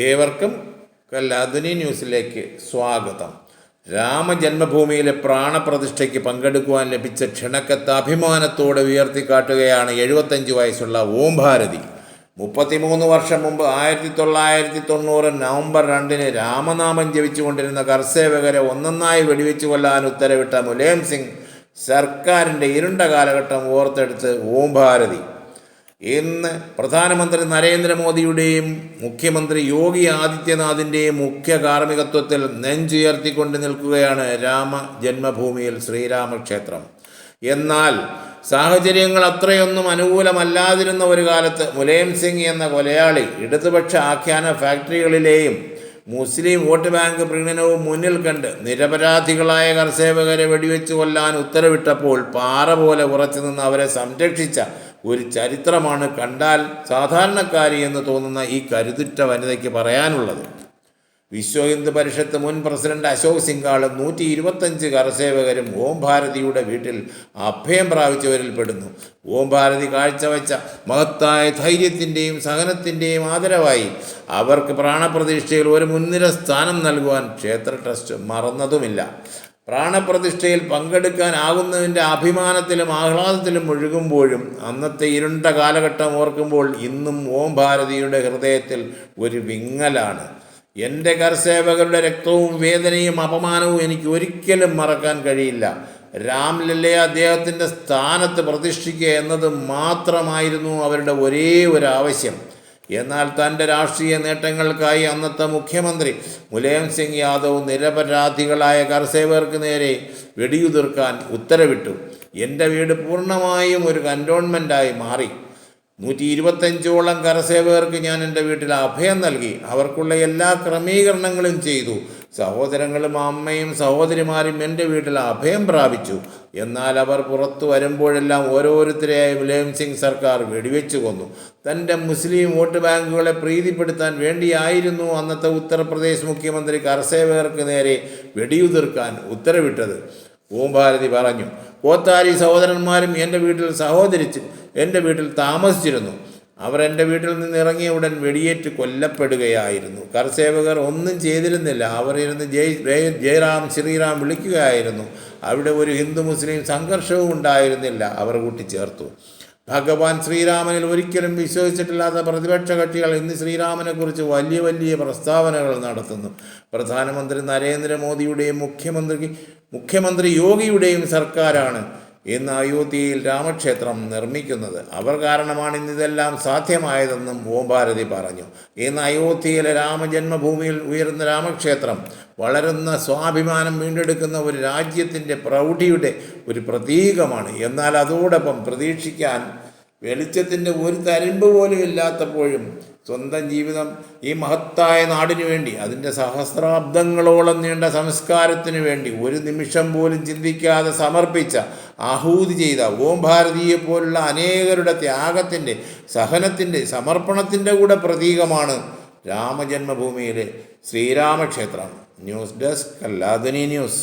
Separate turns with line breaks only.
ഏവർക്കും കല്ലാധുനി ന്യൂസിലേക്ക് സ്വാഗതം. രാമജന്മഭൂമിയിലെ പ്രാണപ്രതിഷ്ഠയ്ക്ക് പങ്കെടുക്കുവാൻ ലഭിച്ച ക്ഷണക്കത്ത് അഭിമാനത്തോടെ ഉയർത്തിക്കാട്ടുകയാണ് 75 വയസ്സുള്ള ഓം ഭാരതി. 33 വർഷം മുമ്പ് 1990 നവംബർ 2 രാമനാമം ജപിച്ചുകൊണ്ടിരുന്ന കർസേവകരെ ഒന്നൊന്നായി വെടിവെച്ചു കൊല്ലാൻ ഉത്തരവിട്ട മുലായം സിംഗ് സർക്കാരിൻ്റെ ഇരുണ്ട കാലഘട്ടം ഓർത്തെടുത്ത് ഓം ഭാരതി ഇന്ന് പ്രധാനമന്ത്രി നരേന്ദ്രമോദിയുടെയും മുഖ്യമന്ത്രി യോഗി ആദിത്യനാഥിൻ്റെയും മുഖ്യ കാർമ്മികത്വത്തിൽ നെഞ്ചുയർത്തിക്കൊണ്ട് നിൽക്കുകയാണ് രാമജന്മഭൂമിയിൽ ശ്രീരാമക്ഷേത്രം. എന്നാൽ സാഹചര്യങ്ങൾ അത്രയൊന്നും അനുകൂലമല്ലാതിരുന്ന ഒരു കാലത്ത് മുലായം സിംഗ് എന്ന കൊലയാളി ഇടതുപക്ഷ ആഖ്യാന ഫാക്ടറികളിലെയും മുസ്ലിം വോട്ട് ബാങ്ക് പ്രീണനവും മുന്നിൽ കണ്ട് നിരപരാധികളായ കർഷകരെ വെടിവെച്ച് കൊല്ലാൻ ഉത്തരവിട്ടപ്പോൾ പാറ പോലെ ഉറച്ചു നിന്ന് അവരെ സംരക്ഷിച്ച ഒരു ചരിത്രമാണ് കണ്ടാൽ സാധാരണക്കാരി എന്ന് തോന്നുന്ന ഈ കരുതുറ്റ വനിതയ്ക്ക് പറയാനുള്ളത്. വിശ്വ ഹിന്ദു പരിഷത്ത് മുൻ പ്രസിഡന്റ് അശോക് സിംഗാളും 125 കർസേവകരും ഓം ഭാരതിയുടെ വീട്ടിൽ അഭയം പ്രാപിച്ചവരിൽ പെടുന്നു. ഓം ഭാരതി കാഴ്ചവെച്ച മഹത്തായ ധൈര്യത്തിൻ്റെയും സഹനത്തിൻ്റെയും ആദരവായി അവർക്ക് പ്രാണപ്രതിഷ്ഠയിൽ ഒരു മുൻനിര സ്ഥാനം നൽകുവാൻ ക്ഷേത്ര ട്രസ്റ്റ് മറന്നതുമില്ല. പ്രാണപ്രതിഷ്ഠയിൽ പങ്കെടുക്കാനാകുന്നതിൻ്റെ അഭിമാനത്തിലും ആഹ്ലാദത്തിലും ഒഴുകുമ്പോഴും അന്നത്തെ ഇരുണ്ട കാലഘട്ടം ഓർക്കുമ്പോൾ ഇന്നും ഓം ഭാരതിയുടെ ഹൃദയത്തിൽ ഒരു വിങ്ങലാണ്. എൻ്റെ കർസേവകരുടെ രക്തവും വേദനയും അപമാനവും എനിക്ക് ഒരിക്കലും മറക്കാൻ കഴിയില്ല. രാംലല്ലയെ അദ്ദേഹത്തിൻ്റെ സ്ഥാനത്ത് പ്രതിഷ്ഠിക്കുക എന്നത് മാത്രമായിരുന്നു അവരുടെ ഒരേ ഒരു ആവശ്യം. എന്നാൽ തൻ്റെ രാഷ്ട്രീയ നേട്ടങ്ങൾക്കായി അന്നത്തെ മുഖ്യമന്ത്രി മുലായം സിംഗ് യാദവ് നിരപരാധികളായ കർസേവകർക്ക് നേരെ വെടിയുതിർക്കാൻ ഉത്തരവിട്ടു. എൻ്റെ വീട് പൂർണ്ണമായും ഒരു കൻ്റോൺമെൻറ്റായി മാറി. 125ഓളം കർസേവകർക്ക് ഞാൻ എൻ്റെ വീട്ടിൽ അഭയം നൽകി. അവർക്കുള്ള എല്ലാ ക്രമീകരണങ്ങളും ചെയ്തു. സഹോദരങ്ങളും അമ്മയും സഹോദരിമാരും എൻ്റെ വീട്ടിൽ അഭയം പ്രാപിച്ചു. എന്നാൽ അവർ പുറത്തു വരുമ്പോഴെല്ലാം ഓരോരുത്തരെയായി മുലായം സിംഗ് സർക്കാർ വെടിവെച്ചു കൊന്നു. തൻ്റെ മുസ്ലിം വോട്ട് ബാങ്കുകളെ പ്രീതിപ്പെടുത്താൻ വേണ്ടിയായിരുന്നു അന്നത്തെ ഉത്തർപ്രദേശ് മുഖ്യമന്ത്രി കർസേവകർക്ക് നേരെ വെടിയുതിർക്കാൻ ഉത്തരവിട്ടത്. ഓം ഭാരതി പറഞ്ഞു, കോത്താരി സഹോദരന്മാരും എൻ്റെ വീട്ടിൽ താമസിച്ചിരുന്നു. അവർ എൻ്റെ വീട്ടിൽ നിന്ന് ഇറങ്ങിയ ഉടൻ വെടിയേറ്റ് കൊല്ലപ്പെടുകയായിരുന്നു. കർസേവകർ ഒന്നും ചെയ്തിരുന്നില്ല. അവർ ഇരുന്ന് ജയ് ശ്രീറാം വിളിക്കുകയായിരുന്നു. അവിടെ ഒരു ഹിന്ദു മുസ്ലിം സംഘർഷവും ഉണ്ടായിരുന്നില്ല, അവർ കൂട്ടിച്ചേർത്തു. ഭഗവാൻ ശ്രീരാമനിൽ ഒരിക്കലും വിശ്വസിച്ചിട്ടില്ലാത്ത പ്രതിപക്ഷ കക്ഷികൾ ഇന്ന് ശ്രീരാമനെക്കുറിച്ച് വലിയ വലിയ പ്രസ്താവനകൾ നടത്തുന്നു. പ്രധാനമന്ത്രി നരേന്ദ്രമോദിയുടെയും മുഖ്യമന്ത്രി യോഗിയുടെയും സർക്കാരാണ് ഇന്ന് അയോധ്യയിൽ രാമക്ഷേത്രം നിർമ്മിക്കുന്നത്. അവർ കാരണമാണ് ഇന്നിതെല്ലാം സാധ്യമായതെന്നും ഓം ഭാരതി പറഞ്ഞു. ഇന്ന് അയോധ്യയിലെ രാമജന്മഭൂമിയിൽ ഉയർന്ന രാമക്ഷേത്രം വളരുന്ന സ്വാഭിമാനം വീണ്ടെടുക്കുന്ന ഒരു രാജ്യത്തിൻ്റെ പ്രൗഢിയുടെ ഒരു പ്രതീകമാണ്. എന്നാൽ അതോടൊപ്പം പ്രതീക്ഷിക്കാൻ വെളിച്ചത്തിൻ്റെ ഒരു തരിമ്പ് പോലും ഇല്ലാത്തപ്പോഴും സ്വന്തം ജീവിതം ഈ മഹത്തായ നാടിനു വേണ്ടി, അതിൻ്റെ സഹസ്രാബ്ദങ്ങളോളം നീണ്ട സംസ്കാരത്തിനു വേണ്ടി ഒരു നിമിഷം പോലും ചിന്തിക്കാതെ സമർപ്പിച്ച, ആഹൂതി ചെയ്ത ഓം ഭാരതിയെ പോലുള്ള അനേകരുടെ ത്യാഗത്തിൻ്റെ, സഹനത്തിൻ്റെ, സമർപ്പണത്തിൻ്റെ കൂടെ പ്രതീകമാണ് രാമജന്മഭൂമിയിലെ ശ്രീരാമക്ഷേത്രം. ന്യൂസ് ഡെസ്ക് കല്ലാധുനി ന്യൂസ്.